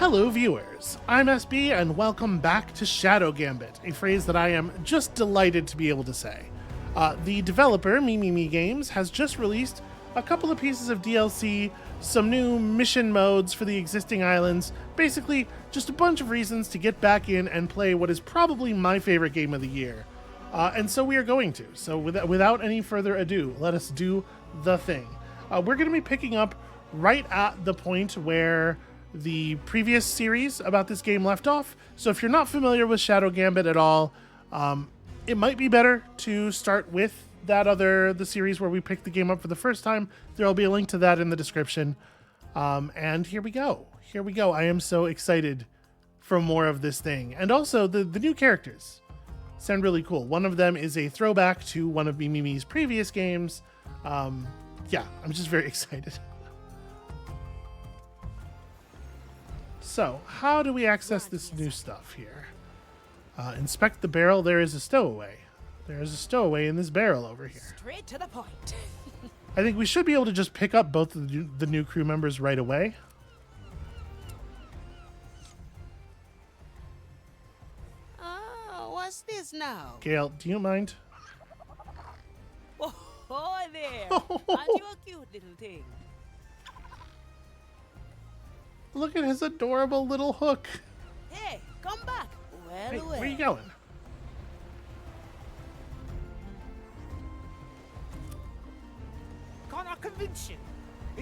Hello viewers, I'm SB and welcome back to Shadow Gambit, a phrase that I am just delighted to be able to say. The developer, Mimimi Games, has just released a couple of pieces of DLC, some new mission modes for the existing islands, basically just a bunch of reasons to get back in and play what is probably my favorite game of the year. And so we are going to. So without any further ado, let us do the thing. We're going to be picking up right at the point where the previous series about this game left off. So if you're not familiar with Shadow Gambit at all, it might be better to start with the series where we picked the game up for the first time. There will be a link to that in the description. And here we go. Here we go. I am so excited for more of this thing. And also the new characters sound really cool. One of them is a throwback to one of Mimimi's previous games. Yeah, I'm just very excited. So, how do we access this new stuff here? Inspect the barrel. There is a stowaway. There is a stowaway in this barrel over here. Straight to the point. I think we should be able to just pick up both of the new crew members right away. Oh, what's this now? Gail, do you mind? Oh, there. Aren't you a cute little thing? Look at his adorable little hook. Hey, come back. Well, Hey, well. where are you going? Can't I convince you?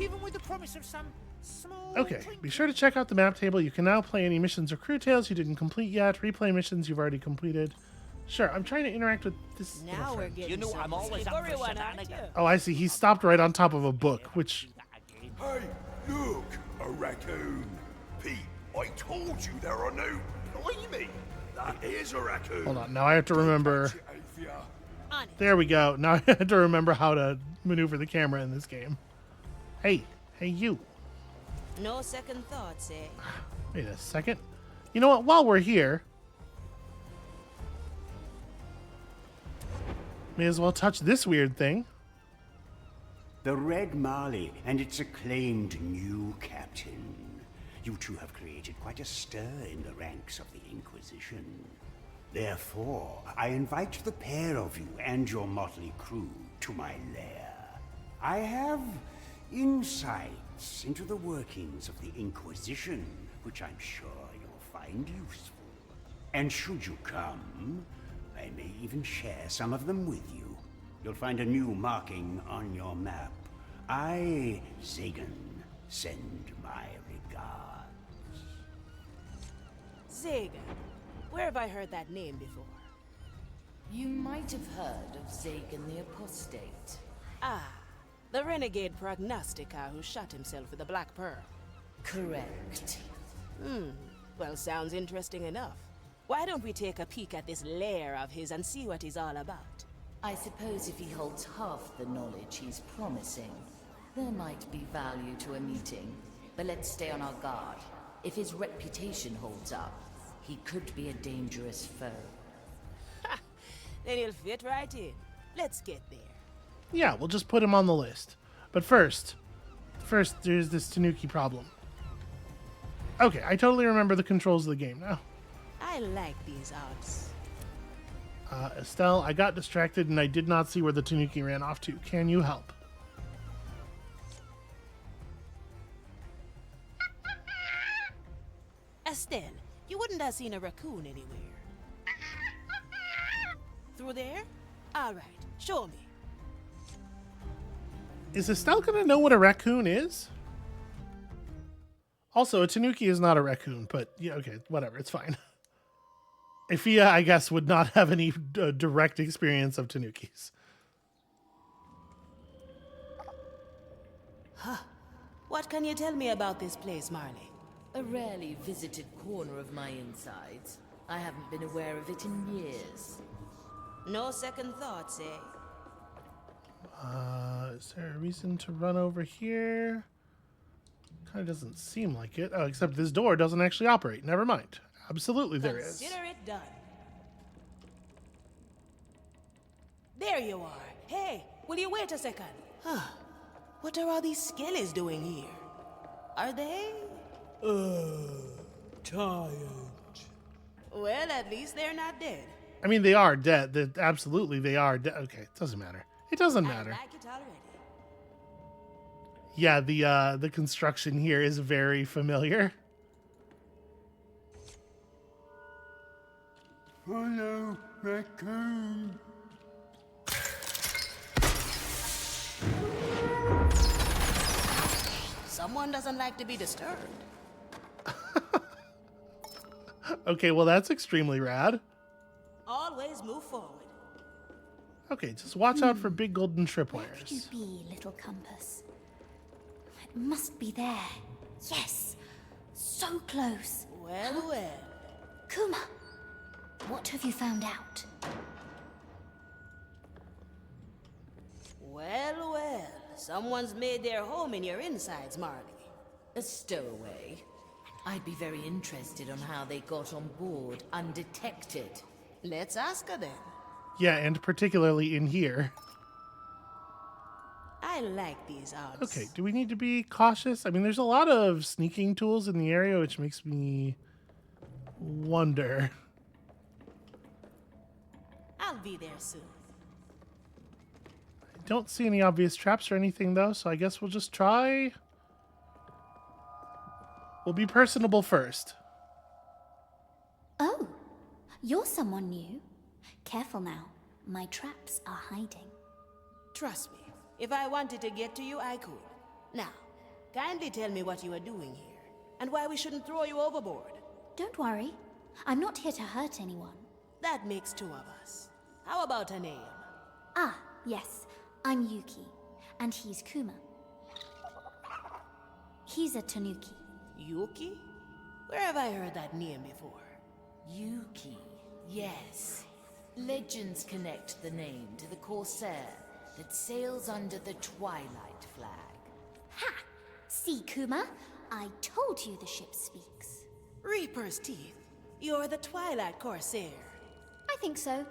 Even with the promise of some small... Okay, twinkle. be sure to check out the map table. You can now play any missions or crew tales you didn't complete yet, replay missions you've already completed. Sure, I'm trying to interact with this little Now we're friend. getting You know some I'm always up slippery for one, aren't shenanigans. you? Oh, I see. He stopped right on top of a book, which... Hey, look, a raccoon. Pete, I told you there are no... Blimey, that is a raccoon. Hold on, now I have to remember... Avia. On it. There we go. Now I have to remember how to maneuver the camera in this game. Hey, you. No second thoughts, eh? Wait a second. You know what? While we're here, may as well touch this weird thing. The Red Marley and its acclaimed new captain. You two have created quite a stir in the ranks of the Inquisition. Therefore, I invite the pair of you and your motley crew to my lair. I have insights into the workings of the Inquisition, which I'm sure you'll find useful. And should you come, I may even share some of them with you. You'll find a new marking on your map. I, Zagan, send my regards. Zagan. Where have I heard that name before? You might have heard of Zagan the Apostate. Ah, the renegade prognosticator who shot himself with a black pearl. Correct. Well, sounds interesting enough. Why don't we take a peek at this lair of his and see what he's all about? I suppose if he holds half the knowledge he's promising, there might be value to a meeting. But let's stay on our guard. If his reputation holds up, he could be a dangerous foe. Then he'll fit right in. Let's get there. Yeah, we'll just put him on the list. But first there's this Tanuki problem. Okay, I totally remember the controls of the game now. I like these odds. Estelle, I got distracted and I did not see where the Tanuki ran off to. Can you help? Estelle, you wouldn't have seen a raccoon anywhere. Through there? All right, show me. Is Estelle gonna know what a raccoon is? Also, a Tanuki is not a raccoon, but yeah, okay, whatever, it's fine. Ifia, I guess, would not have any direct experience of Tanukis. What can you tell me about this place, Marley? A rarely visited corner of my insides. I haven't been aware of it in years. No second thoughts, eh? Is there a reason to run over here? Kind of doesn't seem like it. Oh, except this door doesn't actually operate. Never mind. Absolutely there is. Consider it done. There you are. Hey, will you wait a second? What are all these skellies doing here? Are they? tired. Well, at least they're not dead. I mean, they are dead. Absolutely, they are dead. Okay, it doesn't matter. It doesn't matter. I like it already. Yeah, the construction here is very familiar. Hello, raccoon. Someone doesn't like to be disturbed. Okay, well, that's extremely rad. Always move forward. Okay, just watch out for big golden Where could you tripwires. be, little compass? It must be there. Yes! So close. Well, well. Kuma! What have you found out? Well, well. Someone's made their home in your insides, Marley. A stowaway. I'd be very interested on how they got on board undetected. Let's ask her then. Yeah, and particularly in here. I like these odds. Okay, do we need to be cautious? I mean, there's a lot of sneaking tools in the area, which makes me wonder. I'll be there soon. I don't see any obvious traps or anything, though, so I guess we'll just try. We'll be personable first. Oh, you're someone new. Careful now. My traps are hiding. Trust me. If I wanted to get to you, I could. Now, kindly tell me what you are doing here, and why we shouldn't throw you overboard. Don't worry. I'm not here to hurt anyone. That makes two of us. How about a name? Ah, yes. I'm Yuki. And he's Kuma. He's a Tanuki. Yuki? Where have I heard that name before? Yuki, yes. Legends connect the name to the corsair that sails under the Twilight flag. Ha! See, Kuma? I told you the ship speaks. Reaper's Teeth. You're the Twilight Corsair. I think so.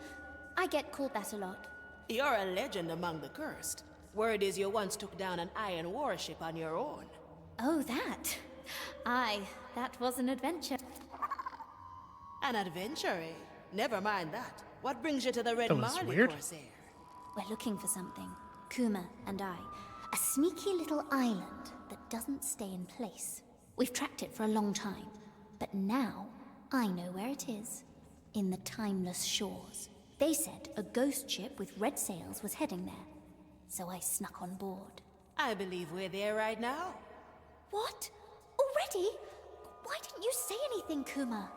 I get called that a lot. You're a legend among the cursed. Word is you once took down an iron warship on your own. Oh, that? Aye, that was an adventure. An adventure, eh? Never mind that. What brings you to the Red That was Marley weird. Corsair? We're looking for something. Kuma and I. A sneaky little island that doesn't stay in place. We've tracked it for a long time. But now, I know where it is. In the Timeless Shores. They said a ghost ship with red sails was heading there. So I snuck on board. I believe we're there right now. What? Already? Why didn't you say anything, Kuma?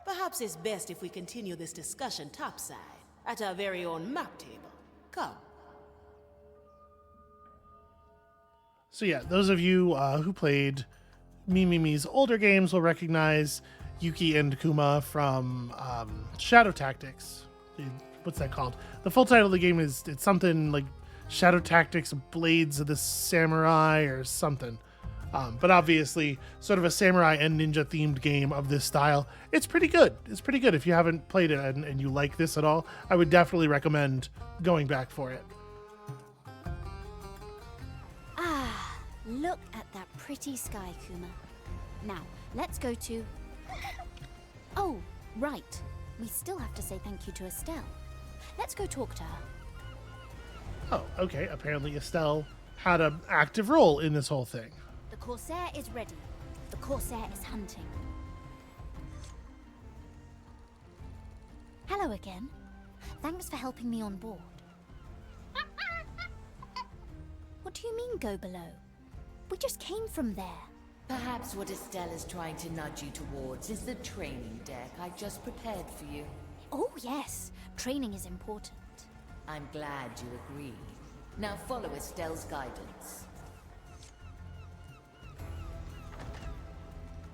Perhaps it's best if we continue this discussion topside, at our very own map table. Come. So yeah, those of you who played Mimimi's older games will recognize Yuki and Kuma from Shadow Tactics. What's that called? The full title of the game is it's something like Shadow Tactics Blades of the Samurai or something. But obviously, sort of a samurai and ninja themed game of this style. It's pretty good. It's pretty good. If you haven't played it and you like this at all, I would definitely recommend going back for it. Ah, look at that pretty sky, Kuma. Now, let's go to... Oh, right. We still have to say thank you to Estelle. Let's go talk to her. Oh, okay. Apparently Estelle had an active role in this whole thing. The Corsair is ready. The Corsair is hunting. Hello again. Thanks for helping me on board. What do you mean, go below? We just came from there. Perhaps what Estelle is trying to nudge you towards is the training deck I just prepared for you. Oh, yes. Training is important. I'm glad you agree. Now follow Estelle's guidance.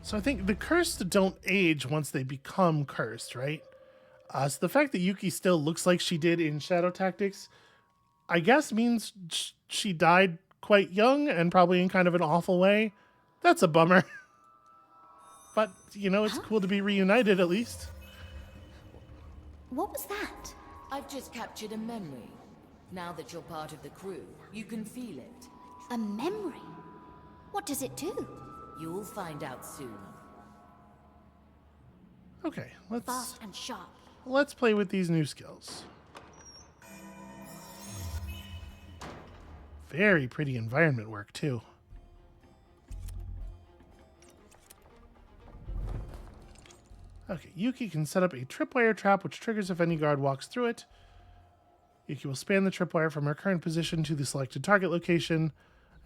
So I think the cursed don't age once they become cursed, right? So the fact that Yuki still looks like she did in Shadow Tactics, I guess means she died quite young and probably in kind of an awful way. That's a bummer. But, you know, it's cool to be reunited at least. What was that? I've just captured a memory. Now that you're part of the crew, you can feel it. A memory? What does it do? You'll find out soon. Okay, Fast and sharp. let's play with these new skills. Very pretty environment work too. Okay, Yuki can set up a tripwire trap which triggers if any guard walks through it. Yuki will span the tripwire from her current position to the selected target location.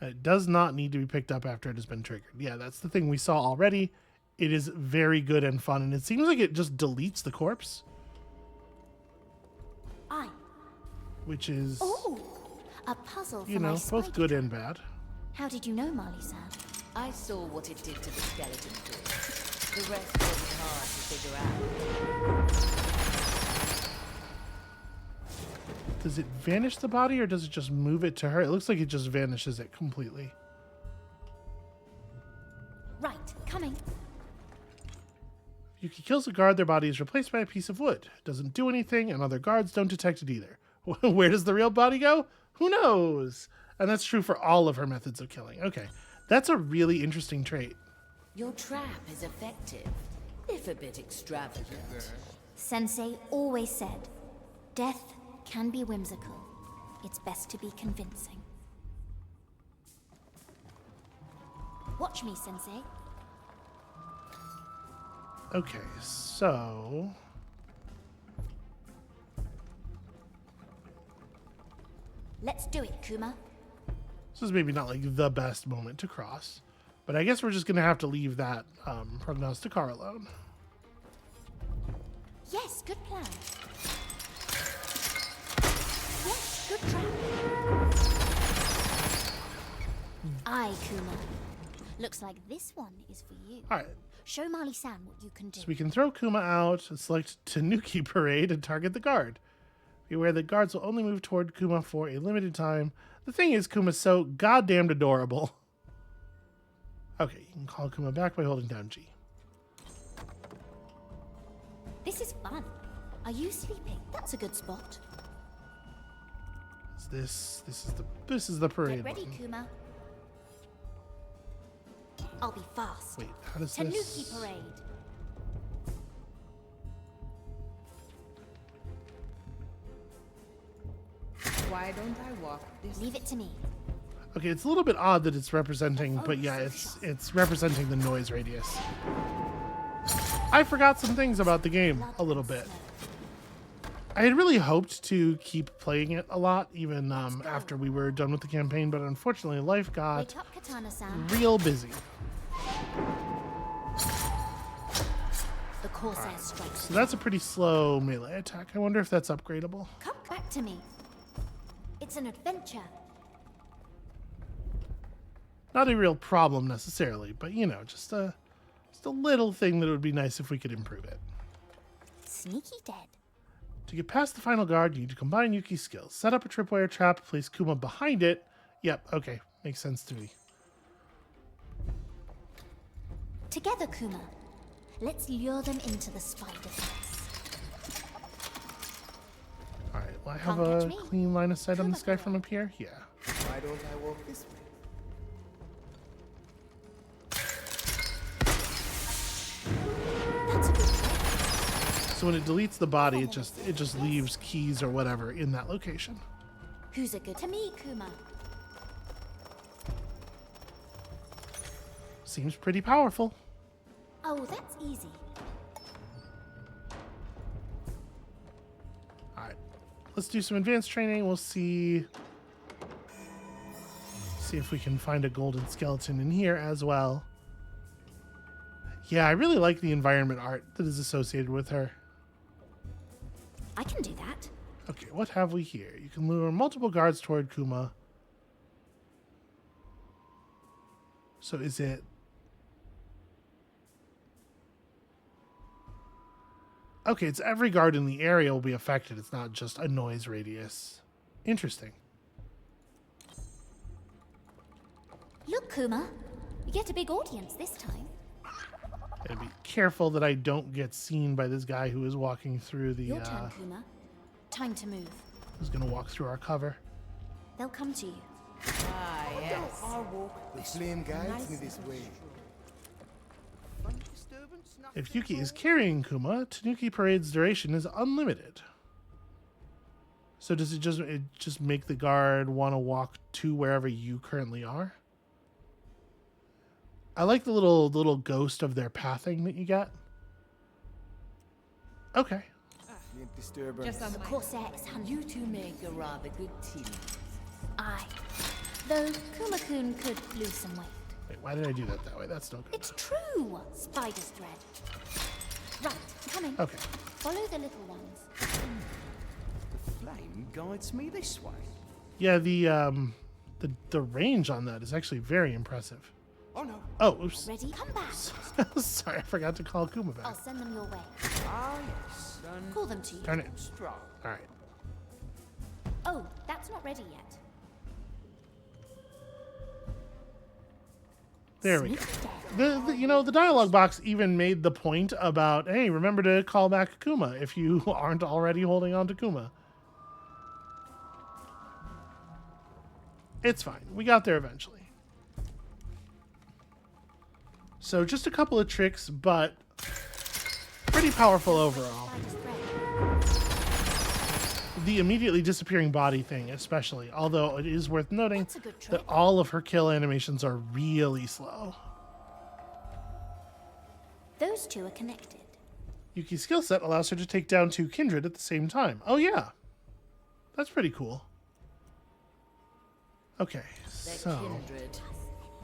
It does not need to be picked up after it has been triggered. Yeah, that's the thing we saw already. It is very good and fun, and it seems like it just deletes the corpse. Aye. Which is, Oh, a puzzle for you know, my both spider good trap. and bad. How did you know, Marley-san? I saw what it did to the skeleton cord. The rest wasn't hard to figure out. Does it vanish the body, or does it just move it to her? It looks like it just vanishes it completely. Right, coming. If Yuki kills a guard, their body is replaced by a piece of wood. It doesn't do anything, and other guards don't detect it either. Where does the real body go? Who knows? And that's true for all of her methods of killing. Okay, that's a really interesting trait. Your trap is effective, if a bit extravagant. Sensei always said, death can be whimsical. It's best to be convincing. Watch me, Sensei. Okay, so... Let's do it, Kuma. This is maybe not like the best moment to cross, but I guess we're just gonna have to leave that prognosticar alone. Yes, good plan. Yes, good trap. Aye, Kuma. Looks like this one is for you. All right, Show Marley-san what you can do. so we can throw Kuma out, select Tanuki Parade, and target the guard. Be aware that guards will only move toward Kuma for a limited time. The thing is, Kuma's so goddamned adorable. Okay, you can call Kuma back by holding down G. This is fun. Are you sleeping? That's a good spot. This is the parade Get ready, button. Kuma. I'll be fast. Wait, how does Tanuki this? Parade. Why don't I walk this Leave it to me. Okay, it's a little bit odd that it's representing, but yeah, it's representing the noise radius. I forgot some things about the game a little bit. I had really hoped to keep playing it a lot, even after we were done with the campaign, but unfortunately life got Wake up, Katana-san. real busy. The Corsair strikes. So that's a pretty slow melee attack. I wonder if that's upgradable. Come back to me. It's an adventure. Not a real problem necessarily, but you know, just a little thing that would be nice if we could improve it. Sneaky dead. To get past the final guard, you need to combine Yuki's skills. Set up a tripwire trap, place Kuma behind it. Yep, okay, makes sense to me. Together, Kuma. Let's lure them into the spider's nest. Alright, well I have Can't catch a me. clean line of sight on this guy from up here. Yeah. Why don't I walk this way? That's a good trick. So when it deletes the body, it just leaves keys or whatever in that location. Who's a good to me, Kuma? Seems pretty powerful. Oh, that's easy. Alright. Let's do some advanced training. We'll see if we can find a golden skeleton in here as well. Yeah, I really like the environment art that is associated with her. I can do that. Okay, what have we here? You can lure multiple guards toward Kuma. So is it... Okay, it's every guard in the area will be affected. It's not just a noise radius. Interesting. Look, Kuma. You get a big audience this time. Gotta be careful that I don't get seen by this guy who is walking through the... Your turn, Kuma. Time to move. who's gonna walk through our cover. They'll come to you. Ah, yes. The flame guides me this way. Fun disturbance? If Yuki is carrying Kuma, Tanuki Parade's duration is unlimited. So does it just make the guard want to walk to wherever you currently are? I like the little ghost of their pathing that you get. Okay. Just on The my Corsair is hunting. You two make a rather good team. Aye. Though Kuma-kun could lose some weight. Wait, why did I do that way? That's no good. It's true, Spider's thread. Right, coming. Okay. Follow the little ones. Flame guides me this way. Yeah, the range on that is actually very impressive. Oh no. Oh, oops. Ready? Come back. Sorry, I forgot to call Kuma I'll back. send them your way. Ah yes. Call them to you. Darn it. Strong. All right. Oh, that's not ready yet. There we go. Sneaky The dialogue box even made the point about, hey, remember to call back Kuma if you aren't already holding on to Kuma. It's fine. We got there eventually. So just a couple of tricks, but pretty powerful overall. Spider's thread. The immediately disappearing body thing especially, although it is worth noting That's a good that trick. all of her kill animations are really slow. Those two are connected. Yuki's skill set allows her to take down two kindred at the same time. Oh yeah. That's pretty cool. Okay, They're so... kindred.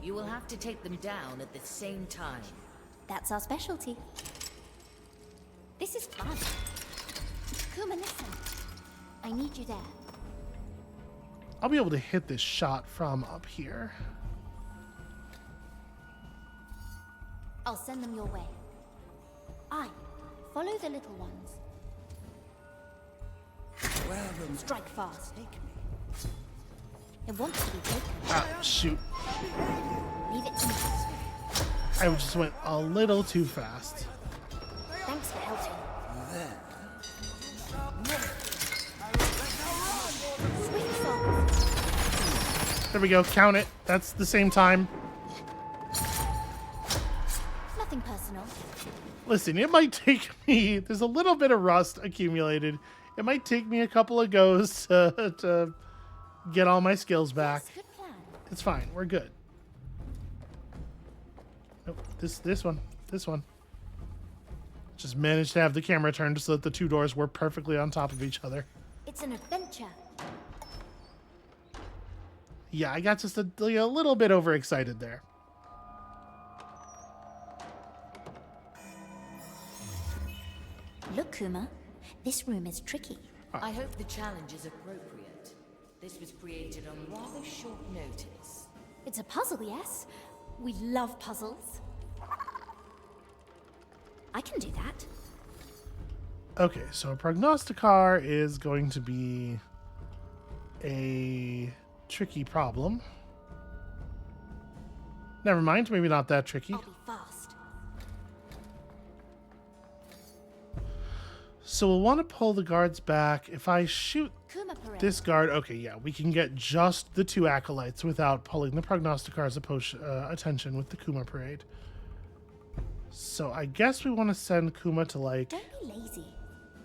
You will have to take them down at the same time. That's our specialty. This is fun. Kuma, listen. I need you there. I'll be able to hit this shot from up here. I'll send them your way. Aye. Follow the little ones. Strike fast. It wants to be taken. Ah, shoot. Leave it to me. I just went a little too fast. Thanks for helping. Sweet souls. There we go. Count it. That's the same time. Nothing personal. Listen, it might take me... There's a little bit of rust accumulated. It might take me a couple of goes to get all my skills back. Yes, good plan. It's fine. We're good. Nope. This one. Just managed to have the camera turned so that the two doors were perfectly on top of each other. It's an adventure. Yeah, I got just a little bit overexcited there. Look, Kuma. This room is tricky. I hope the challenge is appropriate. This was created on rather short notice. It's a puzzle, yes? We love puzzles. I can do that. Okay, so a prognosticar is going to be a tricky problem. Never mind, maybe not that tricky. I'll be fast. So we'll want to pull the guards back. If I shoot Kuma Parade. this guard, okay, yeah, we can get just the two acolytes without pulling the prognosticar's attention with the Kuma Parade. So I guess we want to send Kuma to, like, Don't be lazy.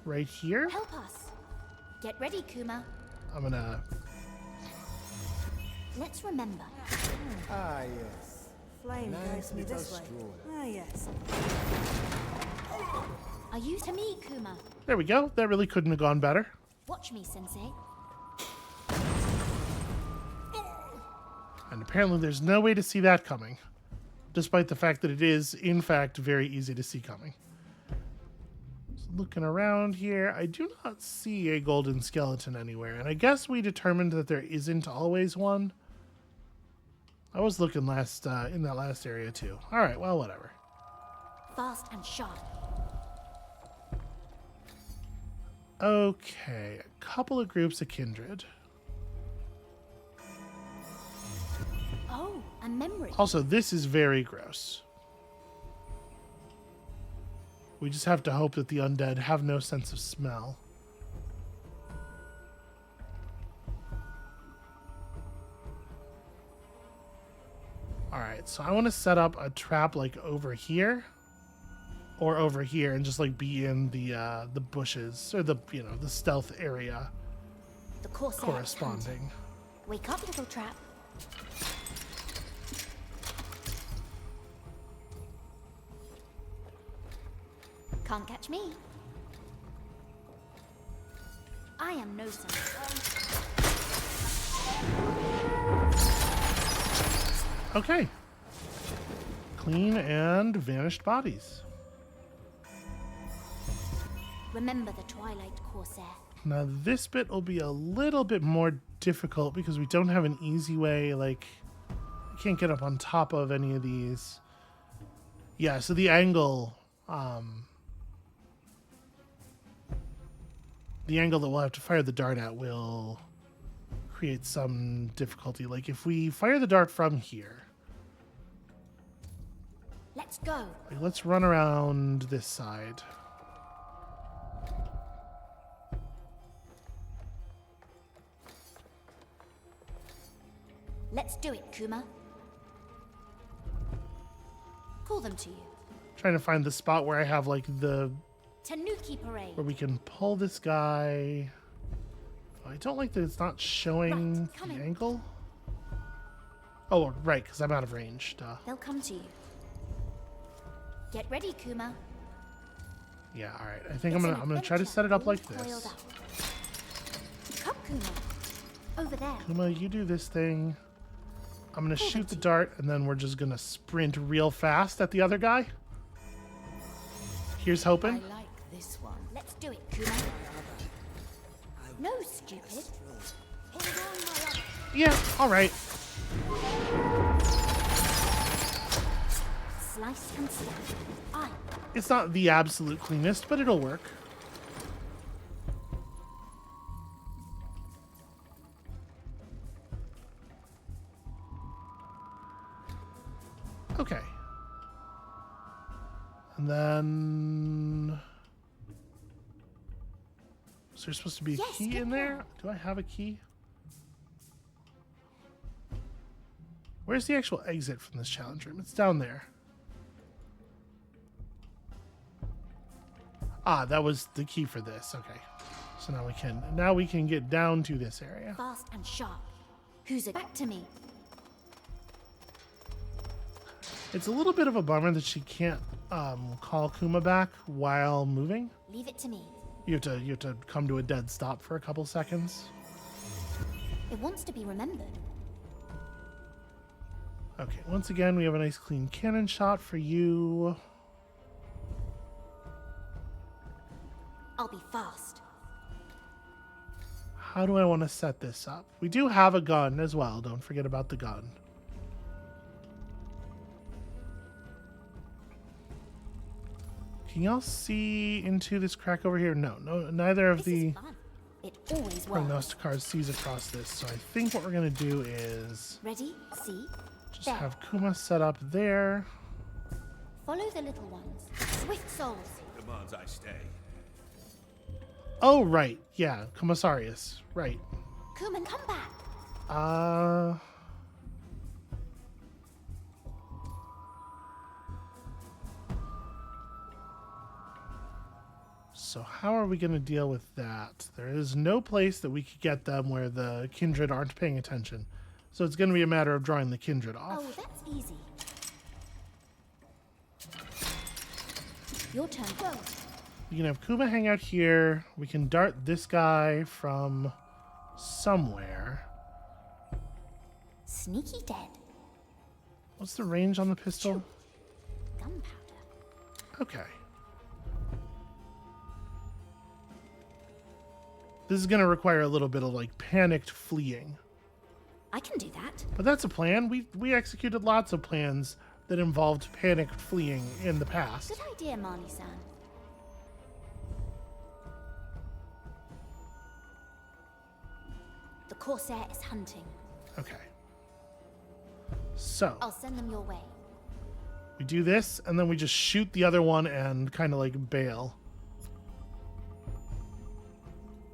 right here. Help us. Get ready, Kuma. I'm gonna... Let's remember. Ah, yes. Flame guides me this way. Ah, yes. Are you to me, Kuma? There we go. That really couldn't have gone better. Watch me, Sensei. And apparently there's no way to see that coming. Despite the fact that it is, in fact, very easy to see coming. So looking around here, I do not see a golden skeleton anywhere. And I guess we determined that there isn't always one. I was looking last in that last area too. All right, well, whatever. Fast and sharp. Okay, a couple of groups of kindred. Oh, a memory. Also, this is very gross. We just have to hope that the undead have no sense of smell. Alright, so I want to set up a trap like over here. or over here and just like be in the bushes or the the stealth area The Corsair is corresponding. hunting. Wake up, little trap. Can't catch me. I am no son. Okay. Clean and vanished bodies. Remember the Twilight Corsair. Now this bit will be a little bit more difficult because we don't have an easy way, like you can't get up on top of any of these. Yeah, so the angle that we'll have to fire the dart at will create some difficulty. Like if we fire the dart from here, Let's go. like, let's run around this side. Let's do it, Kuma. Call them to you. Trying to find the spot where I have like the Tanuki Parade. where we can pull this guy. I don't like that it's not showing Right, the coming. angle. Oh, right, because I'm out of range. Duh. They'll come to you. Get ready, Kuma. Yeah, all right. I think It's I'm an gonna try to adventure set it up all like coiled this. up. Come, Kuma. Over there. Kuma, you do this thing. I'm gonna Pull shoot the it. dart, and then we're just gonna sprint real fast at the other guy. Here's I hoping. like this one. Let's do it, Kuma. No, stupid. Yeah, all right. Slice and slice. I. It's not the absolute cleanest, but it'll work. Okay. And then... Is there supposed to be a Yes, key good in there? plan. Do I have a key? Where's the actual exit from this challenge room? It's down there. Ah, that was the key for this. Okay. So now we can get down to this area. Fast and sharp. Who's it? Back to me. It's a little bit of a bummer that she can't call Kuma back while moving. Leave it to me. You have to come to a dead stop for a couple seconds. It wants to be remembered. Okay, once again, we have a nice clean cannon shot for you. I'll be fast. How do I want to set this up? We do have a gun as well. Don't forget about the gun. Can y'all see into this crack over here? No, neither of This the is fun. It always works. prognosticators sees across this. So I think what we're gonna do is Ready? See? just There. have Kuma set up there. Follow the little ones. Swift souls. Demands I stay. Oh, right. Yeah, Commissarius. Right. Kuman, come back. So how are we going to deal with that? There is no place that we could get them where the kindred aren't paying attention. So it's going to be a matter of drawing the kindred off. Oh, that's easy. Your turn. Go. We can have Kuma hang out here. We can dart this guy from somewhere. Sneaky dead. What's the range on the pistol? Gunpowder. Okay. This is going to require a little bit of like panicked fleeing. I can do that. But that's a plan. We executed lots of plans that involved panicked fleeing in the past. Good idea, Marnie-san. The Corsair is hunting. Okay. So I'll send them your way. we do this, and then we just shoot the other one and kind of like bail.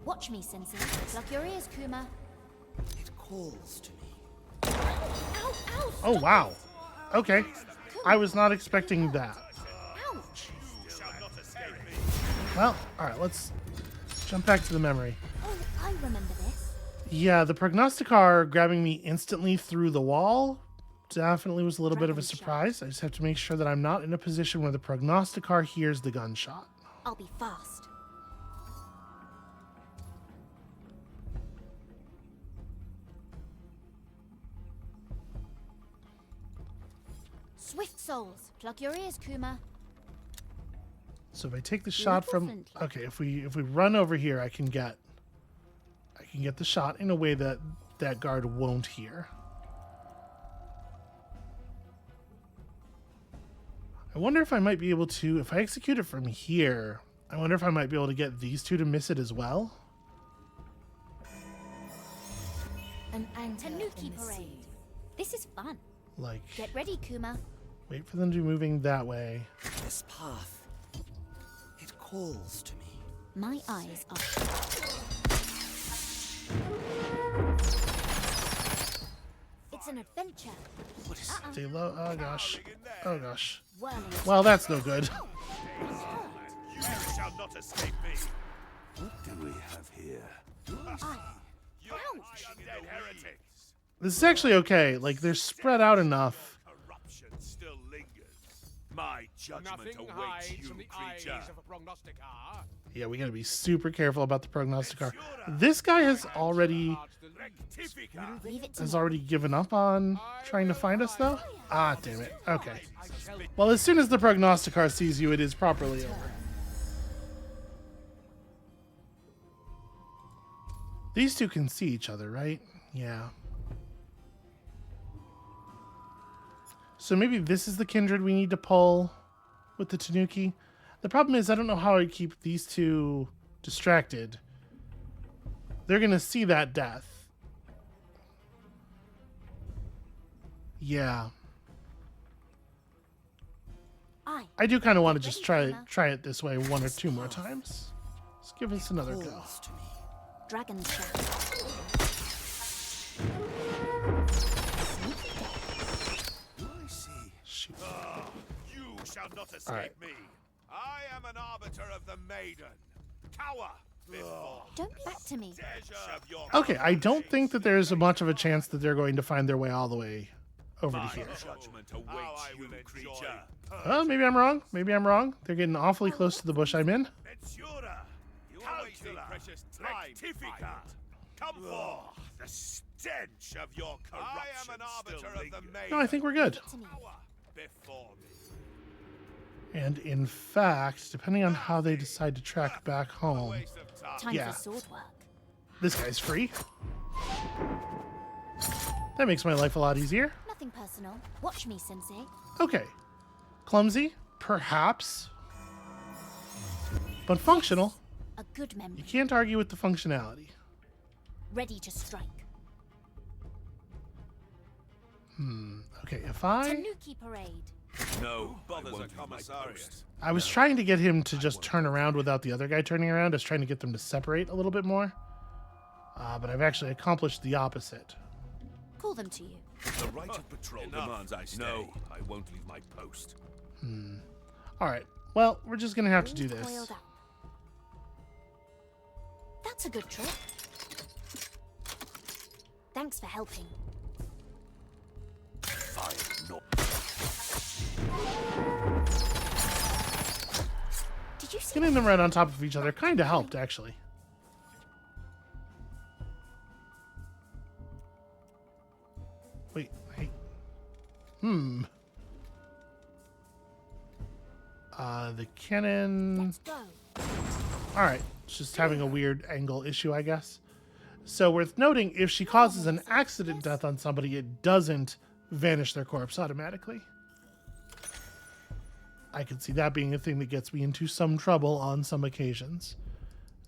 Watch me, Sensei. Plug your ears, Kuma. It calls to me. Ow, ow, Oh, stop wow. it. Okay. I was not expecting that. Ouch. Well, alright, let's jump back to the memory. Oh, I remember this. Yeah, the prognosticar grabbing me instantly through the wall definitely was a little bit of a surprise. I just have to make sure that I'm not in a position where the prognosticar hears the gunshot. I'll be fast. Swift souls, plug your ears, Kuma. So if I take the shot from friendly. okay, if we run over here, I can get the shot in a way that that guard won't hear. I wonder if I might be able to, if I execute it from here, I wonder if I might be able to get these two to miss it as well. An anchor in Tanuki the parade. sea. This is fun. Like, Get ready, Kuma. wait for them to be moving that way. This path. It calls to me. My eyes are. It's an adventure. What is Stay low. Oh gosh. Oh gosh. Whirling. Well, that's no good. You shall not escape me. What do we have here? You undead heretics. This is actually okay. Like, they're spread out enough. Corruption still lingers. My judgment awaits you, creature. Yeah, we gotta be super careful about the prognosticar. This guy has already Rectifica. Leave it to has me. already given up on trying to find us, though. Ah, damn it. Okay. Well, as soon as the prognosticar sees you, it is properly over. These two can see each other, right? Yeah. So maybe this is the kindred we need to pull with the Tanuki. The problem is I don't know how I keep these two distracted. They're going to see that death. Yeah. I do kind of want to just try it this way one or two more times. Let's give us another go. calls to me. Dragon shaft. I see. Shoot. You shall not escape Alright. me. I am an arbiter of the maiden. Cower before Don't back to me. pleasure of your Okay, I don't think that there's much of a chance that they're going to find their way all the way over to My here. judgment awaits you, creature. Maybe I'm wrong. Maybe I'm wrong. They're getting awfully close to the bush I'm in. Metsura, you are wasting precious time. Rectifica, come forth. The stench of your corruption I am an arbiter of the maiden. No, I think we're good. To me. Cower before me. And in fact, depending on how they decide to track back home, Waste of time. Time Yeah. for sword work. this guy's free. That makes my life a lot easier. Nothing personal. Watch me, Sensei. Okay. Clumsy, perhaps, but functional. A good memory. You can't argue with the functionality. Ready to strike. Okay, if I Tanuki parade. No, bothers a commissariat. I was trying to get him to just turn around without the other guy turning around. I was trying to get them to separate a little bit more. But I've actually accomplished the opposite. Call them to you. The right of patrol demands I stay. No, I won't leave my post. All right. Well, we're just going to have to do All this. coiled up. That's a good trick. Thanks for helping. Fire not. Did you see? Getting them right on top of each other kind of helped, actually. Wait, hey. The cannon... Let's go. Alright, it's just having a weird angle issue, I guess. So worth noting, if she causes an accident death on somebody, it doesn't vanish their corpse automatically. I could see that being a thing that gets me into some trouble on some occasions.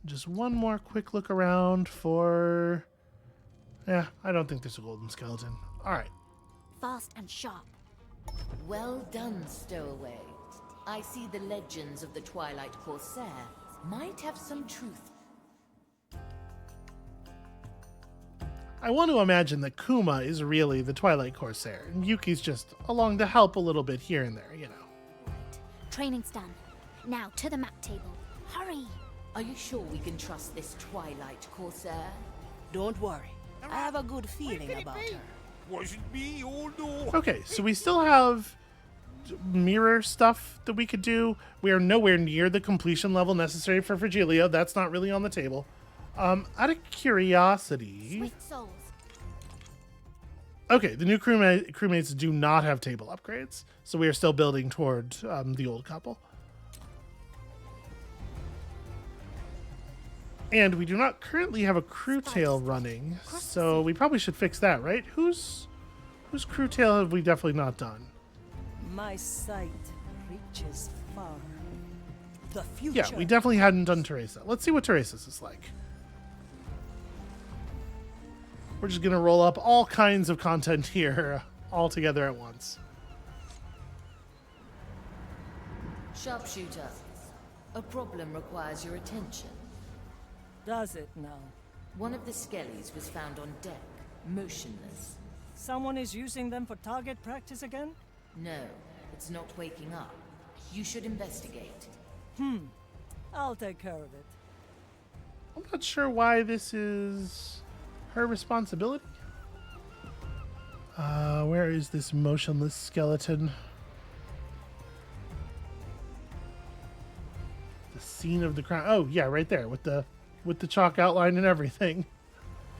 Just one more quick look around for... Yeah, I don't think there's a golden skeleton. Alright. Fast and sharp. Well done, stowaway. I see the legends of the Twilight Corsair might have some truth. I want to imagine that Kuma is really the Twilight Corsair, and Yuki's just along to help a little bit here and there, you know. Training's done. Now to the map table. Hurry! Are you sure we can trust this Twilight Corsair? Don't worry. I have a good feeling about her. Wasn't me all no. Okay, so we still have mirror stuff that we could do. We are nowhere near the completion level necessary for Fragilio. That's not really on the table. Out of curiosity... Swift souls. Okay, the new crewmates do not have table upgrades, so we are still building toward the old couple. And we do not currently have a crew tail running, so we probably should fix that, right? Whose crew tail have we definitely not done? My sight reaches far. The future. Yeah, we definitely hadn't done Teresa. Let's see what Teresa's is like. We're just going to roll up all kinds of content here all together at once. Sharpshooter, a problem requires your attention. Does it now? One of the skellies was found on deck, motionless. Someone is using them for target practice again? No, it's not waking up. You should investigate. I'll take care of it. I'm not sure why this is her responsibility. Where is this motionless skeleton? The scene of the crime. Oh, yeah, right there with the chalk outline and everything.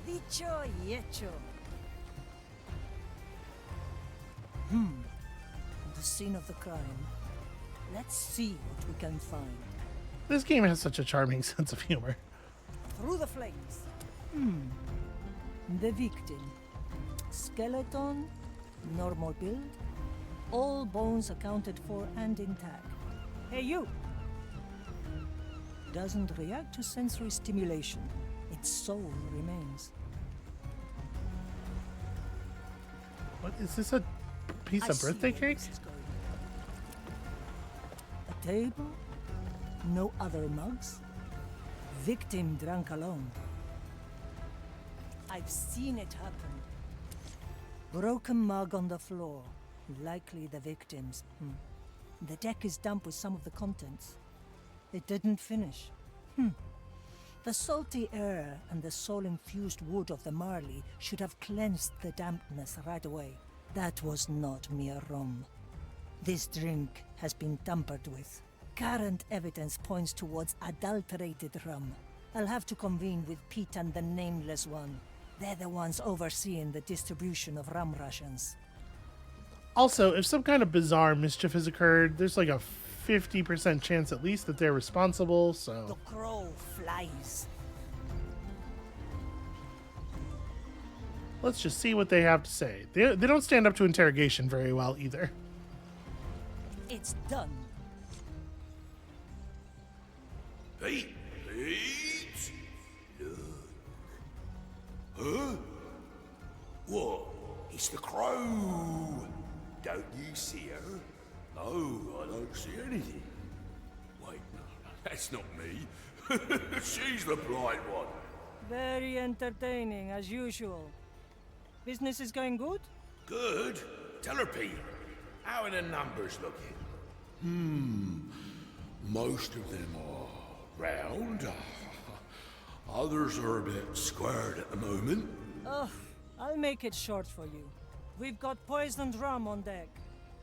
Dicho y hecho. The scene of the crime. Let's see what we can find. This game has such a charming sense of humor. Through the flames. The victim. Skeleton, normal build, all bones accounted for and intact. Hey, you! Doesn't react to sensory stimulation. Its soul remains. What is this, a piece of birthday cake? A table? No other mugs? Victim drank alone. I've seen it happen. Broken mug on the floor. Likely the victim's. The deck is damp with some of the contents. It didn't finish. The salty air and the soul-infused wood of the Marley should have cleansed the dampness right away. That was not mere rum. This drink has been tampered with. Current evidence points towards adulterated rum. I'll have to convene with Pete and the Nameless One. They're the ones overseeing the distribution of rum rations. Also, if some kind of bizarre mischief has occurred, there's like a 50% chance at least that they're responsible, so... The crow flies. Let's just see what they have to say. They don't stand up to interrogation very well either. It's done. Pete! Huh? What? It's the crow! Don't you see her? No, I don't see anything. Wait, that's not me. She's the blind one. Very entertaining, as usual. Business is going good? Good. Tell her, Pete. How are the numbers looking? Most of them are round. Others are a bit squared at the moment. Oh, I'll make it short for you. We've got poisoned rum on deck.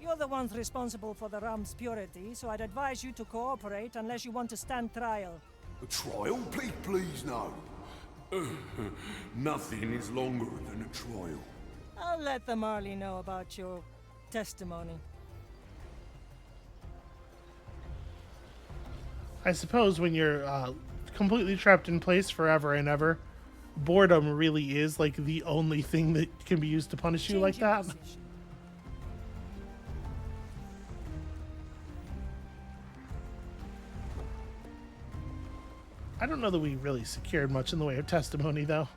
You're the ones responsible for the rum's purity, so I'd advise you to cooperate unless you want to stand trial. A trial? Please, no. Nothing is longer than a trial. I'll let the Marley know about your testimony. I suppose when you're completely trapped in place forever and ever, boredom really is like the only thing that can be used to punish you like Change your that. position. I don't know that we really secured much in the way of testimony, though.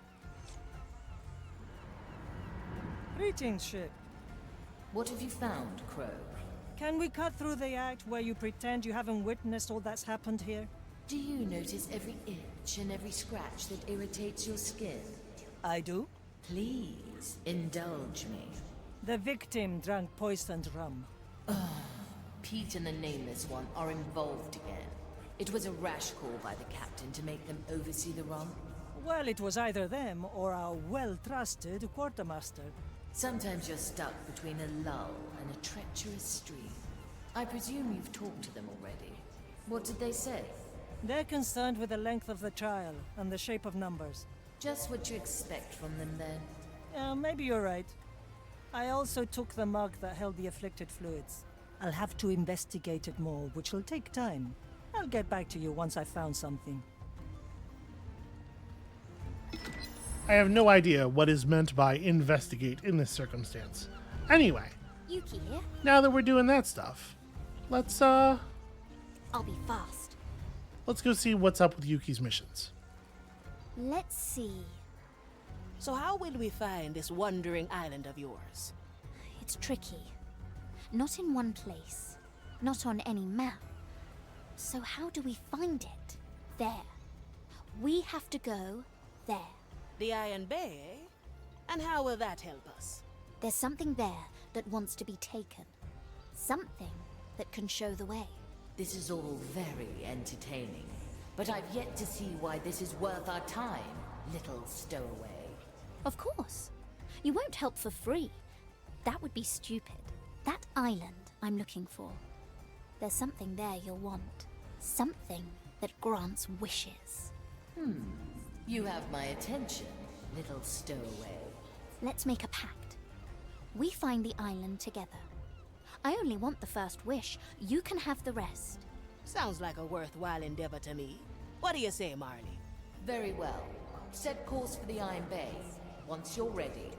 Greetings, ship. What have you found, Crow? Can we cut through the act where you pretend you haven't witnessed all that's happened here? Do you notice every itch and every scratch that irritates your skin? I do. Please, indulge me. The victim drank poisoned rum. Pete and the Nameless One are involved again. It was a rash call by the captain to make them oversee the run. Well, it was either them or our well-trusted quartermaster. Sometimes you're stuck between a lull and a treacherous stream. I presume you've talked to them already. What did they say? They're concerned with the length of the trial and the shape of numbers. Just what you expect from them then. Maybe you're right. I also took the mug that held the afflicted fluids. I'll have to investigate it more, which will take time. I'll get back to you once I've found something. I have no idea what is meant by investigate in this circumstance. Anyway, Yuki here. now that we're doing that stuff, let's I'll be fast. let's go see what's up with Yuki's missions. Let's see. So how will we find this wandering island of yours? It's tricky. Not in one place. Not on any map. So how do we find it? There. We have to go there. The Iron Bay, eh? And how will that help us? There's something there that wants to be taken. Something that can show the way. This is all very entertaining, but I've yet to see why this is worth our time, little stowaway. Of course. You won't help for free. That would be stupid. That island I'm looking for. There's something there you'll want. Something that grants wishes. You have my attention, little stowaway. Let's make a pact. We find the island together. I only want the first wish. You can have the rest. Sounds like a worthwhile endeavor to me. What do you say, Marley? Very well. Set course for the Iron Bay, once you're ready.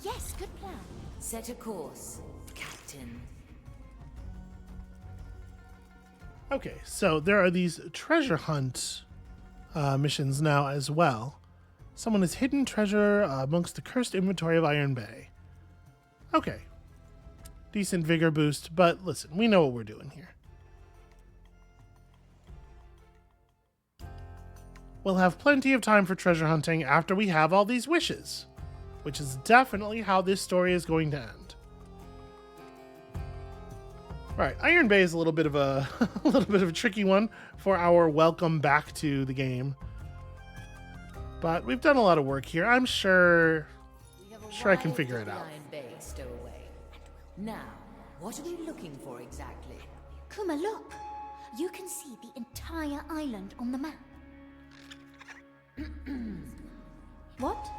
Yes, good plan. Set a course, Captain. Okay, so there are these treasure hunt missions now as well. Someone has hidden treasure amongst the cursed inventory of Iron Bay. Okay. Decent vigor boost, but listen, we know what we're doing here. We'll have plenty of time for treasure hunting after we have all these wishes, which is definitely how this story is going to end. Right, Iron Bay is a little bit of a tricky one for our welcome back to the game. But we've done a lot of work here. I'm sure I can figure it out. Iron Bay stowaway. Now, what are we looking for exactly? Kuma, look! You can see the entire island on the map. What?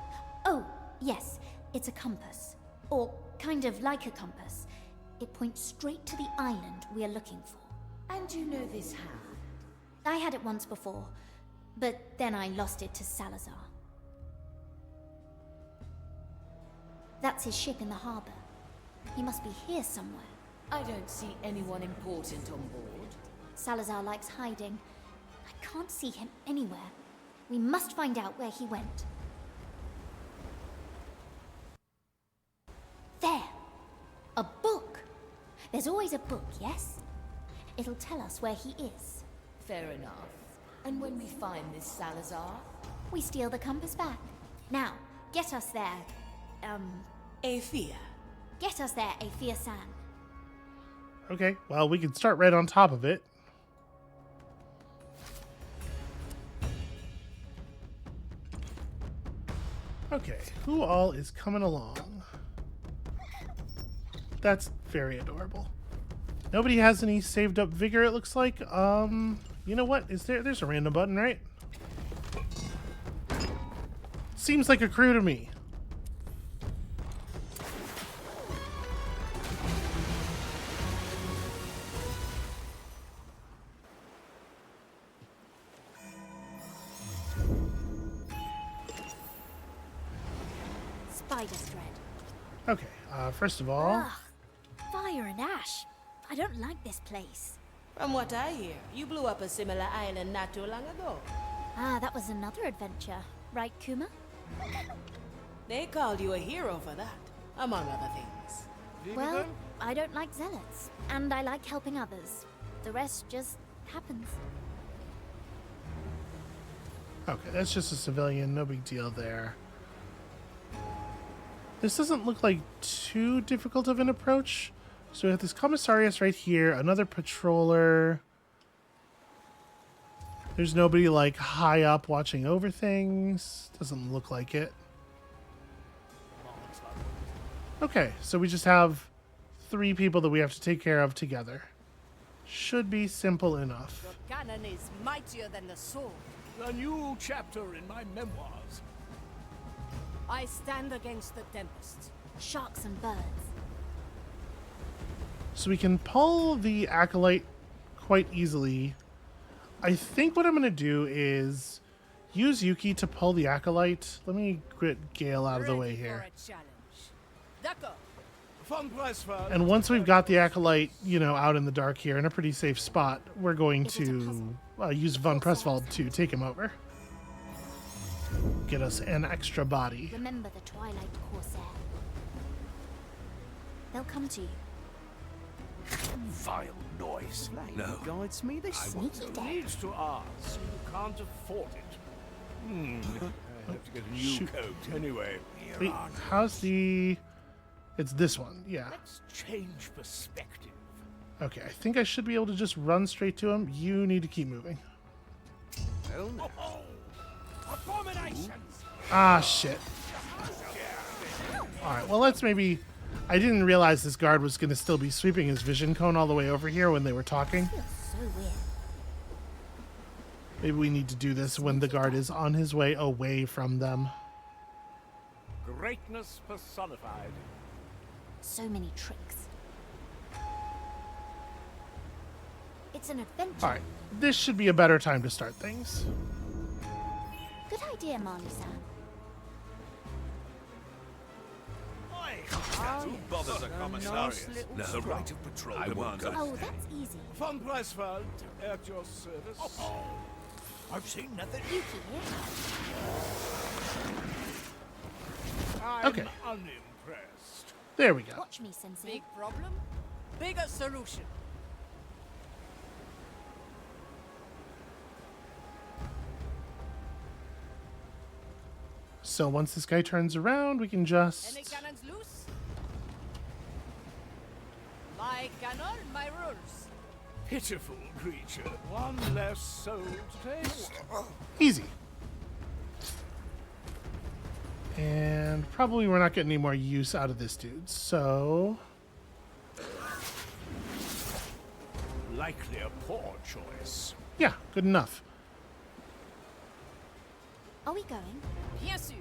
Oh, yes, it's a compass. Or kind of like a compass. It points straight to the island we are looking for. And you know this hand? I had it once before, but then I lost it to Salazar. That's his ship in the harbor. He must be here somewhere. I don't see anyone important on board. Salazar likes hiding. I can't see him anywhere. We must find out where he went. There! A book! There's always a book, yes? It'll tell us where he is. Fair enough. And when we find this Salazar? We steal the compass back. Now, get us there. Athea. Get us there, Athea-san. Okay, well, we can start right on top of it. Okay, who all is coming along? That's very adorable. Nobody has any saved up vigor, it looks like. You know what? There's a random button, right? Seems like a crew to me. Spider thread. Okay, first of all... Ugh, fire and ash. I don't like this place. From what I hear, you blew up a similar island not too long ago. Ah, that was another adventure. Right, Kuma? They called you a hero for that, among other things. Well, I don't like zealots, and I like helping others. The rest just happens. Okay, that's just a civilian, no big deal there. This doesn't look like too difficult of an approach, So we have this commissarius right here, another patroller. There's nobody like high up watching over things. Doesn't look like it. Okay, so we just have 3 people that we have to take care of together. Should be simple enough. The cannon is mightier than the sword. A new chapter in my memoirs. I stand against the tempests. Sharks and birds. So we can pull the acolyte quite easily. I think what I'm going to do is use Yuki to pull the acolyte. Let me get Gale out of the way Ready here. for a challenge. D'accord. And once we've got the acolyte, you know, out in the dark here in a pretty safe spot, we're going to use von Presswald to take him over. Get us an extra body. Remember the Twilight Corsair. They'll come to you. Vile noise. No. Guides me this Sneaky dead. Needs to ask. You can't afford it. I have to get a new Shoot. coat anyway. Wait, how's the... It's this one, yeah. Let's change perspective. Okay, I think I should be able to just run straight to him. You need to keep moving. Abominations! Ah, shit. Alright, well, let's maybe... I didn't realize this guard was going to still be sweeping his vision cone all the way over here when they were talking. Feels so weird. Maybe we need to do this when the guard is on his way away from them. Greatness personified. So many tricks. It's an adventure. Alright, this should be a better time to start things. Good idea, Marley-san. Who bothers a commissarius? No, the right of patrol demands us. Oh, that's easy. Von Preiswald, at your service. I've seen nothing. Yuki here. I'm Okay. unimpressed. There we go. Watch me, Sensei. Big problem, bigger solution. So once this guy turns around, we can Any just... cannons loose? My cannon, my rules. Pitiful creature. One less soul to taste. Easy. And probably we're not getting any more use out of this dude, so... Likely a poor choice. Yeah, good enough. Are we going? Bien sûr.